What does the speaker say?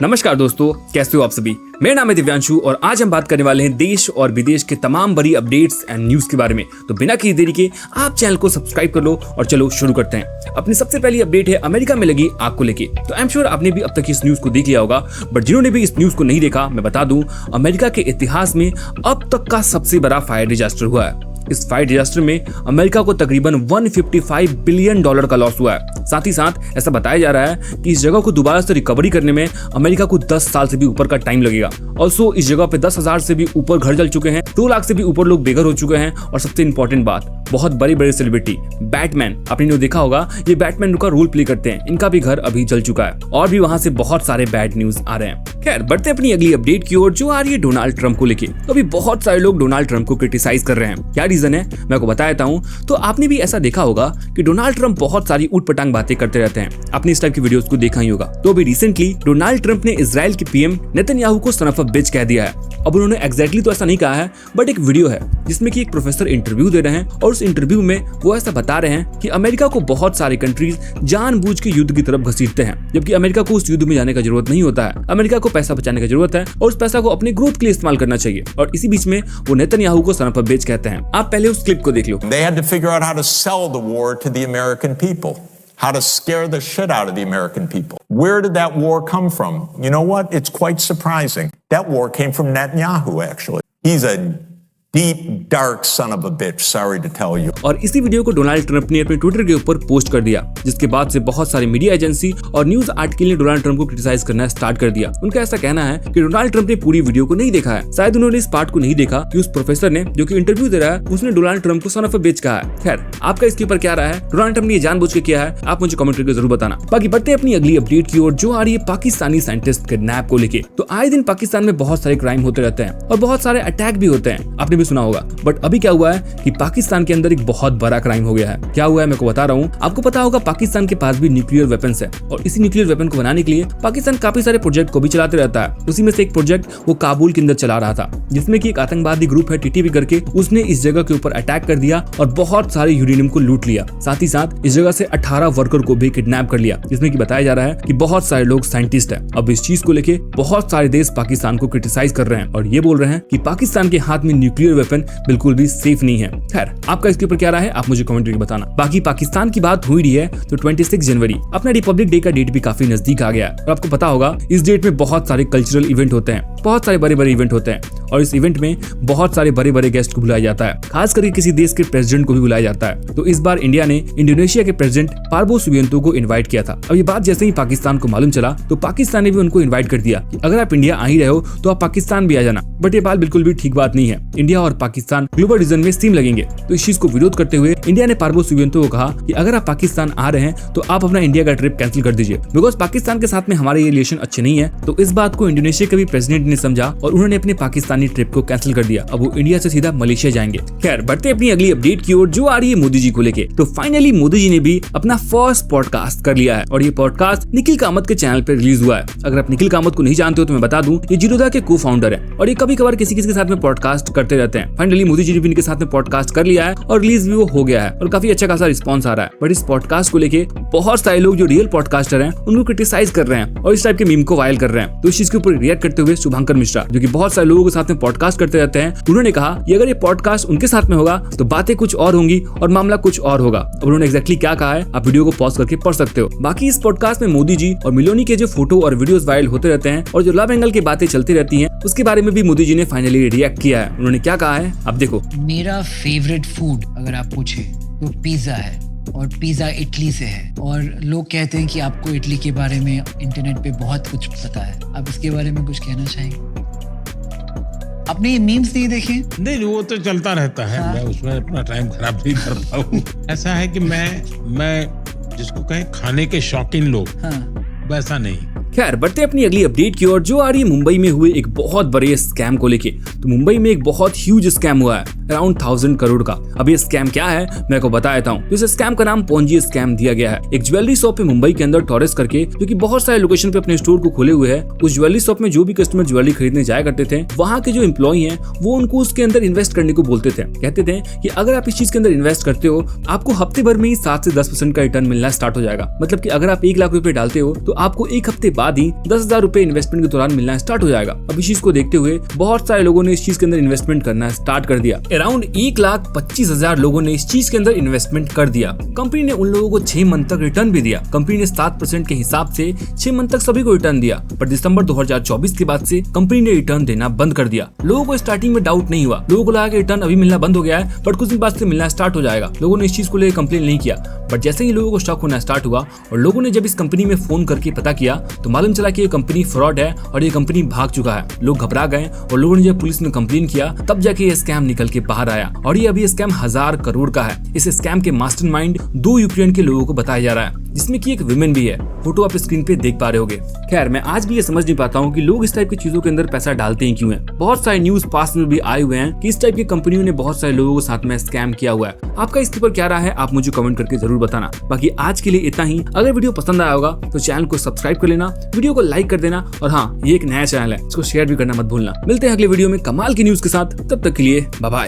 नमस्कार दोस्तों, कैसे हो आप सभी। मेरा नाम है दिव्यांशु और आज हम बात करने वाले हैं देश और विदेश के तमाम बड़ी अपडेट्स एंड न्यूज के बारे में। तो बिना किसी देरी के आप चैनल को सब्सक्राइब कर लो और चलो शुरू करते हैं। अपनी सबसे पहली अपडेट है अमेरिका में लगी आग को लेके। तो आई एम श्योर आपने भी अब तक इस न्यूज को देख लिया होगा, बट जिन्होंने भी इस न्यूज को नहीं देखा मैं बता दूं, अमेरिका के इतिहास में अब तक का सबसे बड़ा फायर डिजास्टर हुआ है। इस फायर डिजास्टर में अमेरिका को तकरीबन $155 बिलियन का लॉस हुआ है। साथ ही साथ ऐसा बताया जा रहा है कि इस जगह को दोबारा से रिकवरी करने में अमेरिका को 10 साल से भी ऊपर का टाइम लगेगा। ऑल्सो इस जगह पे 10,000 से भी ऊपर घर जल चुके हैं, 2 लाख से भी ऊपर लोग बेघर हो चुके हैं और सबसे इंपॉर्टेंट बात, बहुत बड़ी बड़ी सेलिब्रिटी बैटमैन, आपने देखा होगा, ये बैटमैन का रोल प्ले करते हैं, इनका भी घर अभी जल चुका है और भी वहां से बहुत सारे बैड न्यूज आ रहे हैं। खैर बढ़ते अपनी अगली अपडेट की ओर, जो आ रही है डोनाल्ड ट्रंप को लेके। तो अभी बहुत सारे लोग डोनाल्ड ट्रंप को क्रिटिसाइज कर रहे हैं। क्या रीजन है मैं आपको बता देता हूँ। तो आपने भी ऐसा देखा होगा कि डोनाल्ड ट्रंप बहुत सारी ऊटपटांग बातें करते रहते हैं, आपने इस टाइप की वीडियोस को देखा ही होगा। तो अभी रिसेंटली डोनाल्ड ट्रंप ने इजराइल के पीएम नेतन्याहू को सन ऑफ अ बिच कह दिया है। अब उन्होंने एग्जैक्टली तो ऐसा नहीं कहा है, बट एक वीडियो है जिसमें कि एक प्रोफेसर इंटरव्यू दे रहे हैं और उस इंटरव्यू में वो ऐसा बता रहे हैं कि अमेरिका को बहुत सारे कंट्रीज जानबूझ के युद्ध की तरफ घसीटते हैं, जबकि अमेरिका को उस युद्ध में जाने का जरूरत नहीं होता है। अमेरिका को पैसा बचाने की जरूरत है और उस पैसा को अपने ग्रोथ के लिए इस्तेमाल करना चाहिए। और इसी बीच में वो नेतन्याहू को सन ऑफ अ बिच कहते हैं। आप पहले उस क्लिप को देख लो। They had to figure out how to sell the war to the American people, how to scare the shit out of the American people. Where did that war come from? You know what? It's quite surprising. That war came from Netanyahu, actually. He's a deep, dark son of a bitch, sorry to tell you. और इसी video को Donald Trump ने अपने Twitter के ऊपर post कर दिया, जिसके बाद से बहुत सारे मीडिया एजेंसी और न्यूज आर्टिकल ने डोनाल्ड ट्रंप को क्रिटिसाइज करना स्टार्ट कर दिया। उनका ऐसा कहना है कि डोनाल्ड ट्रंप ने पूरी वीडियो को नहीं देखा है, शायद उन्होंने इस पार्ट को नहीं देखा कि उस प्रोफेसर ने जो कि इंटरव्यू दे रहा है उसने डोनाल्ड ट्रंप को सन ऑफ अ बिच कहा है। खैर आपका इसके ऊपर क्या रहा है, डोनाल्ड ट्रंप ने जानबूझ के किया है, आप मुझे कमेंट करके जरूर बताना। बाकी बढ़ते हैं अपनी अगली अपडेट की ओर, जो आ रही है पाकिस्तानी साइंटिस्ट किडनैप को लेके। तो आए दिन पाकिस्तान में बहुत सारे क्राइम होते रहते हैं और बहुत सारे अटैक भी होते हैं, आपने भी सुना होगा। बट अभी क्या हुआ है कि पाकिस्तान के अंदर एक बहुत बड़ा क्राइम हो गया है। क्या हुआ है मैं को बता रहा हूँ। आपको पता होगा पाकिस्तान के पास भी न्यूक्लियर वेपन्स है और इसी न्यूक्लियर वेपन को बनाने के लिए पाकिस्तान काफी सारे प्रोजेक्ट को भी चलाते रहता है। उसी में से एक प्रोजेक्ट वो काबुल के अंदर चला रहा था, जिसमें कि एक आतंकवादी ग्रुप है टीटीपी करके, उसने इस जगह के ऊपर अटैक कर दिया और बहुत सारे यूरेनियम को लूट लिया। साथ ही साथ इस जगह से 18 वर्कर को भी किडनैप कर लिया, जिसमें कि बताया जा रहा है कि बहुत सारे लोग साइंटिस्ट है। अब इस चीज को लेके बहुत सारे देश पाकिस्तान को क्रिटिसाइज कर रहे हैं और ये बोल रहे हैं कि पाकिस्तान के हाथ में न्यूक्लियर वेपन बिल्कुल भी सेफ नहीं है। खैर आपका इसके ऊपर क्या रहा है, आप मुझे कमेंट करके बताना। बाकी पाकिस्तान की बात हुई रही है तो 26 जनवरी अपना रिपब्लिक डे का डेट भी काफी नजदीक आ गया है और आपको पता होगा इस डेट में बहुत सारे कल्चरल इवेंट होते हैं, बहुत सारे बड़े बड़े इवेंट होते हैं और इस इवेंट में बहुत सारे बड़े बड़े गेस्ट को बुलाया जाता है, खास करके किसी देश के प्रेसिडेंट को भी बुलाया जाता है। तो इस बार इंडिया ने इंडोनेशिया के प्रेसिडेंट पार्बो सुबियांतो को इन्वाइट किया था। अब ये बात जैसे ही पाकिस्तान को मालूम चला तो पाकिस्तान ने भी उनको इन्वाइट कर दिया कि अगर आप इंडिया आ ही रहे हो तो आप पाकिस्तान भी आ जाना। बट ये बात बिल्कुल भी ठीक बात नहीं है। इंडिया और पाकिस्तान ग्लोबल रीजन में सेम लगेंगे, तो इस चीज को विरोध करते हुए इंडिया ने पार्बो सुबियांतो को कहा कि अगर आप पाकिस्तान आ रहे हैं तो आप अपना इंडिया का ट्रिप कैंसिल कर दीजिए, बिकॉज पाकिस्तान के साथ में हमारे ये रिलेशन अच्छे नहीं है। तो इस बात को इंडोनेशिया के भी प्रेसिडेंट ने समझा और उन्होंने अपने पाकिस्तानी ट्रिप को कैंसिल कर दिया। अब वो इंडिया से सीधा मलेशिया जाएंगे। खैर बढ़ते अपनी अगली अपडेट की ओर, जो आ रही है मोदी जी को लेके। तो फाइनली मोदी जी ने भी अपना फर्स्ट पॉडकास्ट कर लिया है और ये पॉडकास्ट निखिल कामत के चैनल पर रिलीज हुआ है। अगर आप निखिल कामत को नहीं जानते हो तो मैं बता दूं, ये जीरोधा के को फाउंडर है और ये कभी कभार किसी के साथ में पॉडकास्ट करते रहते हैं। फाइनली मोदी जी ने भी इनके साथ में पॉडकास्ट कर लिया है और रिलीज भी वो हो गया है और काफी अच्छा खासा रिस्पॉन्स आ रहा है। बट इस पॉडकास्ट को लेके बहुत सारे लोग जो रियल पॉडकास्टर हैं उनको क्रिटिसाइज कर रहे हैं और इस टाइप के मीम को वायरल कर रहे हैं। तो इस चीज के ऊपर रिएक्ट करते हुए शुभंकर मिश्रा, जो कि बहुत सारे लोगों के साथ में पॉडकास्ट करते रहते हैं, उन्होंने कहा कि अगर ये पॉडकास्ट उनके साथ में होगा तो बातें कुछ और होंगी और मामला कुछ और होगा। अब उन्होंने एग्जैक्टली क्या कहा है आप वीडियो को पॉज करके पढ़ सकते हो। बाकी इस पॉडकास्ट में मोदी जी और मिलोनी के जो फोटो और वीडियोस वायरल होते रहते हैं और जो लव एंगल की बातें चलती रहती हैं, उसके बारे में भी मोदी जी ने फाइनली रिएक्ट किया है। उन्होंने क्या कहा है आप देखो। मेरा फेवरेट फूड अगर आप पूछे तो पिज्जा है और पिज्जा इटली से है और लोग कहते हैं कि आपको इटली के बारे में इंटरनेट पे बहुत कुछ पता है। आप इसके बारे में कुछ कहना चाहेंगे? आपने ये मीम्स नहीं देखे? नहीं वो तो चलता रहता है। हाँ? मैं उसमें अपना टाइम खराब नहीं करता हूँ। ऐसा है कि मैं जिसको कहें खाने के शौकीन लोग, हाँ, वैसा नहीं। खैर बढ़ते अपनी अगली अपडेट की ओर, जो आ रही है मुंबई में हुए एक बहुत बड़े स्कैम को लेके। तो मुंबई में एक बहुत ह्यूज स्कैम हुआ है अराउंड 1000 करोड़ का। अब ये स्कैम क्या है मैं आपको बता देता हूँ। इस स्कैम का नाम पोंजी स्कैम दिया गया है। एक ज्वेलरी शॉप है मुंबई के अंदर टॉरस करके, जो कि बहुत सारे लोकेशन पे अपने स्टोर को खोले हुए है। उस ज्वेलरी शॉप में जो भी कस्टमर ज्वेलरी खरीदने जाया करते थे, वहाँ के जो एम्प्लॉय हैं वो उनको उसके अंदर इन्वेस्ट करने को बोलते थे। कहते थे कि अगर आप इस चीज के अंदर इन्वेस्ट करते हो आपको हफ्ते भर में ही 7 से 10% का रिटर्न मिलना स्टार्ट हो जाएगा। मतलब कि अगर आप 1 लाख रुपए डालते हो तो आपको एक हफ्ते बाद ही 10,000 रुपए इन्वेस्टमेंट के दौरान मिलना स्टार्ट हो जाएगा। अब इस चीज को देखते हुए बहुत सारे लोगों ने इस चीज के अंदर इन्वेस्टमेंट करना स्टार्ट कर दिया। अराउंड 1,25,000 लोगों ने इस चीज के अंदर इन्वेस्टमेंट कर दिया। कंपनी ने उन लोगों को 6 मंथ तक रिटर्न भी दिया। कंपनी ने 7% के हिसाब से 6 मंथ तक सभी को रिटर्न दिया, पर दिसंबर 2024 के बाद से कंपनी ने रिटर्न देना बंद कर दिया। लोगों को स्टार्टिंग में डाउट नहीं हुआ, लोगों को लगा कि रिटर्न अभी मिलना बंद हो गया है, बट कुछ दिन बाद से मिलना स्टार्ट हो जाएगा। लोगों ने इस चीज को लेकर कंप्लेन नहीं किया, बट जैसे ही लोगों को शक होना स्टार्ट हुआ और लोगों ने जब इस कंपनी में फोन करके पता किया तो मालूम चला कि ये कंपनी फ्रॉड है और ये कंपनी भाग चुका है। लोग घबरा गए और लोगों ने जब पुलिस में कंप्लेन किया तब जाके ये स्कैम निकल के बाहर आया और ये अभी स्कैम 1000 करोड़ का है। इस स्कैम के मास्टरमाइंड 2 यूक्रेन के लोगों को बताया जा रहा है, जिसमें कि एक विमेन भी है। फोटो आप स्क्रीन पे देख पा रहे होगे। खैर मैं आज भी ये समझ नहीं पाता हूँ कि लोग इस टाइप की चीजों के अंदर पैसा डालते हैं क्यों है। बहुत सारे न्यूज पास में भी आए हुए हैं कि इस टाइप की कंपनियों ने बहुत सारे लोगों के साथ में स्कैम किया हुआ है। आपका इसके ऊपर क्या राय है आप मुझे कमेंट करके जरूर बताना। बाकी आज के लिए इतना ही। अगर वीडियो पसंद आया होगा तो चैनल को सब्सक्राइब कर लेना, वीडियो को लाइक कर देना और हाँ ये एक नया चैनल है, इसको शेयर भी करना मत भूलना। मिलते हैं अगले वीडियो में कमाल की न्यूज के साथ, तब तक के लिए बाय बाय।